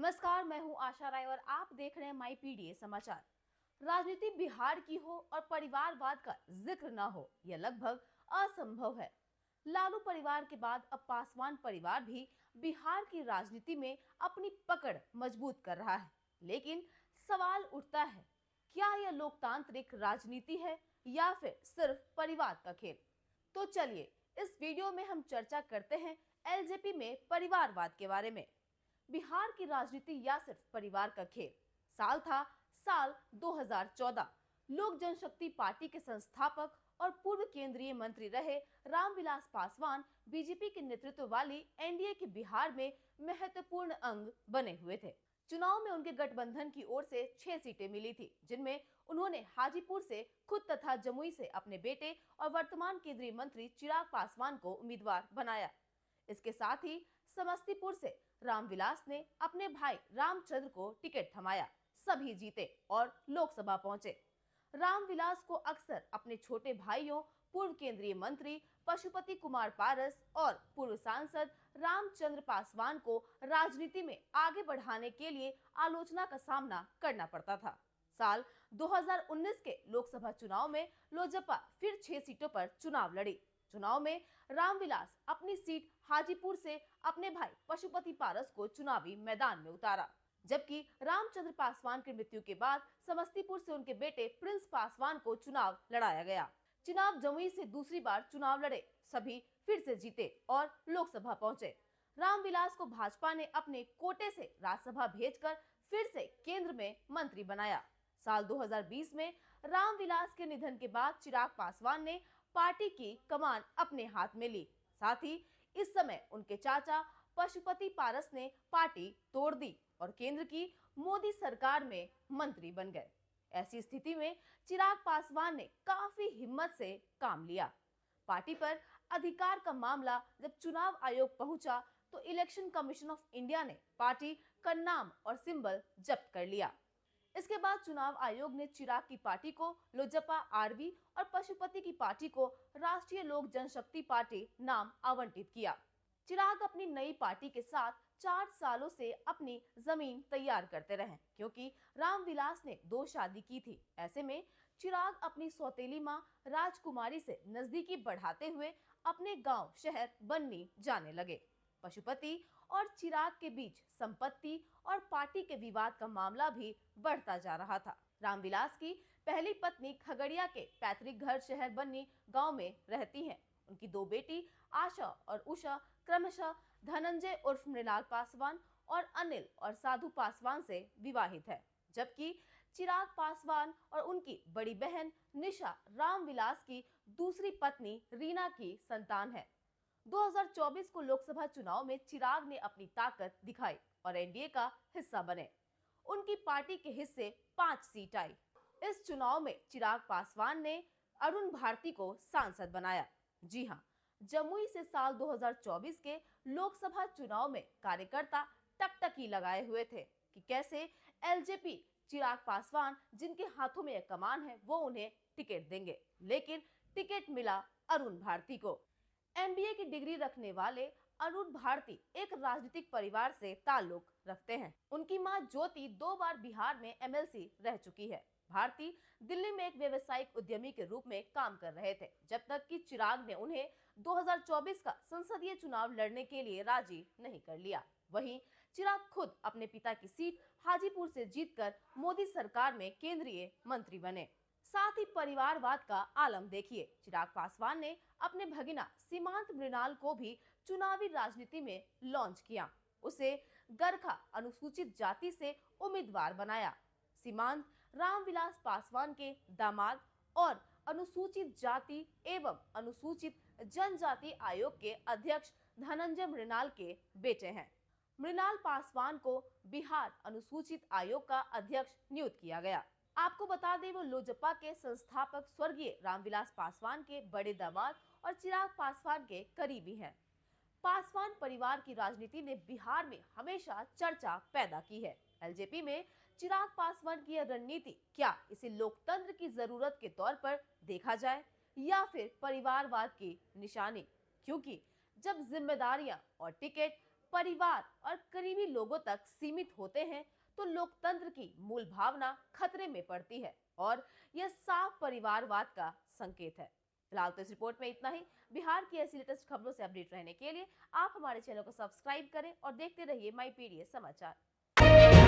नमस्कार, मैं हूं आशा राय और आप देख रहे हैं माई पीडीए समाचार। राजनीति बिहार की हो और परिवारवाद का जिक्र ना हो, यह लगभग असंभव है। लालू परिवार के बाद अब पासवान परिवार भी बिहार की राजनीति में अपनी पकड़ मजबूत कर रहा है। लेकिन सवाल उठता है, क्या यह लोकतांत्रिक राजनीति है या फिर सिर्फ परिवार का खेल? तो चलिए इस वीडियो में हम चर्चा करते हैं एलजेपी में परिवारवाद के बारे में। बिहार की राजनीति या सिर्फ परिवार का खेल। साल था साल 2014। लोक जनशक्ति पार्टी के संस्थापक और पूर्व केंद्रीय मंत्री रहे रामविलास पासवान बीजेपी के नेतृत्व वाली एनडीए के बिहार में महत्वपूर्ण अंग बने हुए थे। चुनाव में उनके गठबंधन की ओर से 6 सीटें मिली थी, जिनमें उन्होंने हाजीपुर से खुद तथा जमुई से अपने बेटे और वर्तमान केंद्रीय मंत्री चिराग पासवान को उम्मीदवार बनाया। इसके साथ ही समस्तीपुर से रामविलास ने अपने भाई रामचंद्र को टिकट थमाया। सभी जीते और लोकसभा पहुंचे। रामविलास को अक्सर अपने छोटे भाइयों पूर्व केंद्रीय मंत्री पशुपति कुमार पारस और पूर्व सांसद रामचंद्र पासवान को राजनीति में आगे बढ़ाने के लिए आलोचना का सामना करना पड़ता था। साल 2019 के लोकसभा चुनाव में लोजपा फिर 6 सीटों पर चुनाव लड़ी। चुनाव में रामविलास अपनी सीट हाजीपुर से अपने भाई पशुपति पारस को चुनावी मैदान में उतारा, जबकि रामचंद्र पासवान की मृत्यु के बाद समस्तीपुर से उनके बेटे प्रिंस पासवान को चुनाव लड़ाया गया। चुनाव जमुई से दूसरी बार चुनाव लड़े, सभी फिर से जीते और लोकसभा पहुंचे। रामविलास को भाजपा ने अपने कोटे से राज्यसभा भेजकर फिर से केंद्र में मंत्री बनाया। साल 2020 में रामविलास के निधन के बाद चिराग पासवान ने पार्टी की कमान अपने हाथ में ली। साथ ही इस समय उनके चाचा पशुपति पारस ने पार्टी तोड़ दी और केंद्र की मोदी सरकार में मंत्री बन गए। ऐसी स्थिति में चिराग पासवान ने काफी हिम्मत से काम लिया। पार्टी पर अधिकार का मामला जब चुनाव आयोग पहुंचा तो इलेक्शन कमीशन ऑफ इंडिया ने पार्टी का नाम और सिंबल जब्त कर लिया। इसके बाद चुनाव आयोग ने चिराग की पार्टी को लोजपा आरवी और पशुपति की पार्टी को राष्ट्रीय लोक जनशक्ति पार्टी नाम आवंटित किया। चिराग अपनी नई पार्टी के साथ 4 सालों से अपनी जमीन तैयार करते रहे, क्योंकि रामविलास ने 2 शादी की थी। ऐसे में चिराग अपनी सौतेली मां राजकुमारी से नजदीकी बढ़ाते हुए अपने गांव शहर बन्नी जाने लगे। पशुपति और चिराग के बीच संपत्ति और पार्टी के विवाद का मामला भी बढ़ता जा रहा था। रामविलास की पहली पत्नी खगड़िया के पैतृक घर शहर बन्नी गांव में रहती हैं। उनकी 2 बेटी आशा और उषा क्रमशः धनंजय उर्फ मृणाल पासवान और अनिल और साधु पासवान से विवाहित है, जबकि चिराग पासवान और उनकी बड़ी बहन निशा रामविलास की दूसरी पत्नी रीना की संतान है। 2024 को लोकसभा चुनाव में चिराग ने अपनी ताकत दिखाई और एनडीए का हिस्सा बने। उनकी पार्टी के हिस्से 5 सीट आई। इस चुनाव में चिराग पासवान ने अरुण भारती को सांसद बनाया। जी हां, जमुई से साल 2024 के लोकसभा चुनाव में कार्यकर्ता टकटकी लगाए हुए थे कि कैसे एलजेपी चिराग पासवान, जिनके हाथों में यह कमान है, वो उन्हें टिकट देंगे। लेकिन टिकट मिला अरुण भारती को। एमबीए की डिग्री रखने वाले अरुण भारती एक राजनीतिक परिवार से ताल्लुक रखते हैं। उनकी मां ज्योति 2 बार बिहार में एमएलसी रह चुकी है। भारती दिल्ली में एक व्यवसायिक उद्यमी के रूप में काम कर रहे थे, जब तक कि चिराग ने उन्हें 2024 का संसदीय चुनाव लड़ने के लिए राजी नहीं कर लिया। वहीं चिराग खुद अपने पिता की सीट हाजीपुर से जीतकर मोदी सरकार में केंद्रीय मंत्री बने। साथ ही परिवारवाद का आलम देखिए, चिराग पासवान ने अपने भगिना सीमांत मृणाल को भी चुनावी राजनीति में लॉन्च किया। उसे गरखा अनुसूचित जाति से उम्मीदवार बनाया। सीमांत रामविलास पासवान के दामाद और अनुसूचित जाति एवं अनुसूचित जनजाति आयोग के अध्यक्ष धनंजय मृणाल के बेटे हैं। मृणाल पासवान को बिहार अनुसूचित आयोग का अध्यक्ष नियुक्त किया गया। आपको बता दें, वो लोजपा के संस्थापक स्वर्गीय रामविलास पासवान के बड़े दामाद और चिराग पासवान के करीबी हैं। पासवान परिवार की राजनीति ने बिहार में हमेशा चर्चा पैदा की है। एलजेपी में चिराग पासवान की यह रणनीति, क्या इसे लोकतंत्र की जरूरत के तौर पर देखा जाए या फिर परिवारवाद की निशानी? क्योंकि जब जिम्मेदारियां और टिकट परिवार और करीबी लोगों तक सीमित होते हैं तो लोकतंत्र की मूल भावना खतरे में पड़ती है और यह साफ परिवारवाद का संकेत है। फिलहाल तो इस रिपोर्ट में इतना ही। बिहार की ऐसी लेटेस्ट खबरों से अपडेट रहने के लिए आप हमारे चैनल को सब्सक्राइब करें और देखते रहिए माई पीडीएस समाचार।